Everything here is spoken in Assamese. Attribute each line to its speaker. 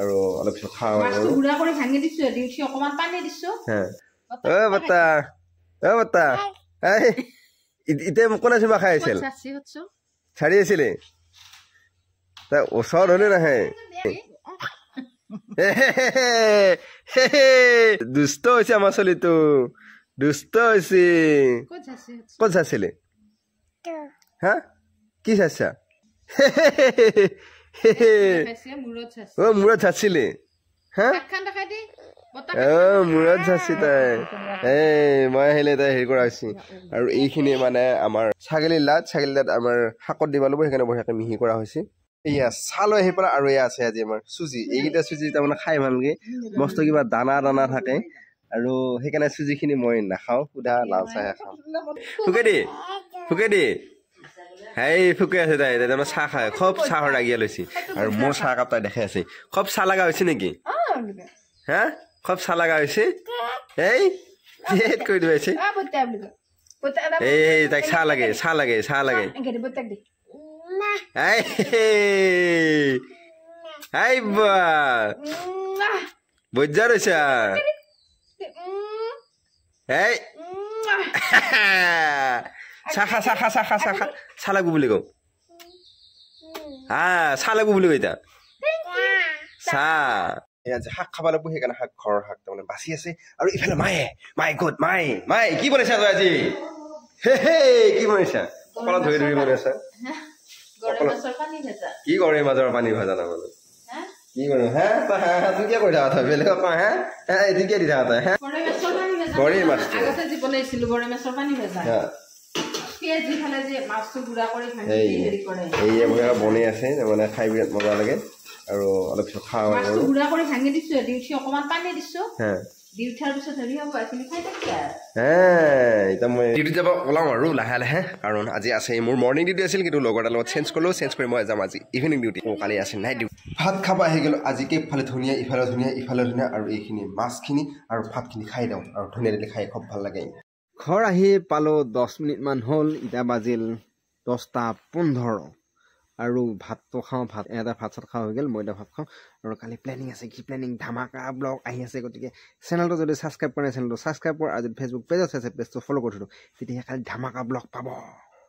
Speaker 1: আৰু অলপ পিছত খাওঁ
Speaker 2: মাছটো গুড়া কৰি ভাঙি দিছো দিউছি অকমান পানী দিছো
Speaker 1: হ্যাঁ ও বত্তা এই ইতে কোন আছে বা খাই আছিল
Speaker 2: চাচি হচ্ছো
Speaker 1: ছাড়ি আছিলে তা ওচৰ হলে নাহে দুষ্ট হৈছে আমাৰ চলিটো দুষ্ট হৈছে ক'ত চাইছিলে হা কি চাইছা ও মূৰত চাইছিলে হা মূৰত চাইছি তাই মই আহিলে তাই হেৰি কৰা হৈছে আৰু এইখিনি মানে আমাৰ ছাগলীৰ লাত আমাৰ শাকত দিব লাগিব সেইকাৰণে বঢ়িয়াকে মিহি কৰা হৈছে এয়া চাহ লৈ আহি পেলাই আৰু এয়া আছে আজি আমাৰ চুজি এইকেইটা চুজি তাৰমানে খাই ভালকে মস্ত কিবা দানা দানা থাকে আৰু সেইকাৰণে চুজিখিনি মই নাখাওঁ সুধা লাল চাহে খাওঁ ফুকে দি হেই ফুকে আছে তাই তাৰমানে চাহ খায় খুব চাহৰ লাগি লৈছে আৰু মোৰ চাহ কাপ তাই দেখাই আছে খুব চাহ লগা হৈছে নেকি হা খুব চাহ লগা হৈছে এই কৰি দিবাইছে এই তাইক চাহ লাগে এই বা বজ্জা ৰৈছা এই চাহ লাগব বুলি কওঁ চাহ লাগব বুলি কৈ চাহ এয়া যে শাক খাব লাগিব সেইকাৰণে শাক ঘৰৰ শাক তাৰমানে বাচি আছে আৰু ইফালে মায়ে কি বনাইছা তই আজি কি বনাইছা কপালত ধৰি বনাইছা কি কৰে মাজৰ পানী ভাজা নামানো কি কৰে তুই কিয় কৰি থাকা বেলেগক কওঁ এইটো কিয় দি থাকা তই গৰৈ মাছটো বনাই আছে মানে খাই বিৰাট মজা লাগে আৰু অলপ পিছত খাওঁ
Speaker 2: গুড়া কৰি ভাঙি দিছো দিউছি অকমান পানী দিছো দিউঠাৰ পিছত হেৰি হ'ব এইখিনি খাই থাকি
Speaker 1: এতিয়া মই ডিউটি যাব ওলাম আৰু লাহে লাহে কাৰণ আজি আছে মোৰ মৰ্ণিং ডিউটি আছিল কিন্তু লগৰ এটাৰ লগত চেঞ্জ কৰি মই যাম আজি ইভিনিং ডিউটি কালি আছে নাইট ডিউটি ভাত খাব আহি গ'লো আজি কেইফালে ধুনীয়া ইফালে ধুনীয়া আৰু এইখিনি মাছখিনি আৰু ভাতখিনি খাই দিওঁ আৰু ধুনীয়া খাই খুব ভাল লাগে ঘৰ আহি পালোঁ 10 মিনিটমান হ'ল এতিয়া বাজিল 10:15 আৰু ভাতটো খাওঁ এটা ভাত চাত খোৱা হৈ গ'ল মই এটা ভাত খাওঁ আৰু কালি প্লেনিং আছে কি প্লেনিং ধামাকা ব্লগ আহি আছে গতিকে চেনেলটো যদি ছাবস্ক্ৰাইব কৰা নাই চেনেলটো ছাবস্ক্ৰাইব কৰ আৰু যদি ফেচবুক পেজ আছে পেজটো ফ'ল' কৰি থ'লোঁ তেতিয়াহে কালি ধামাকা ব্লগ পাব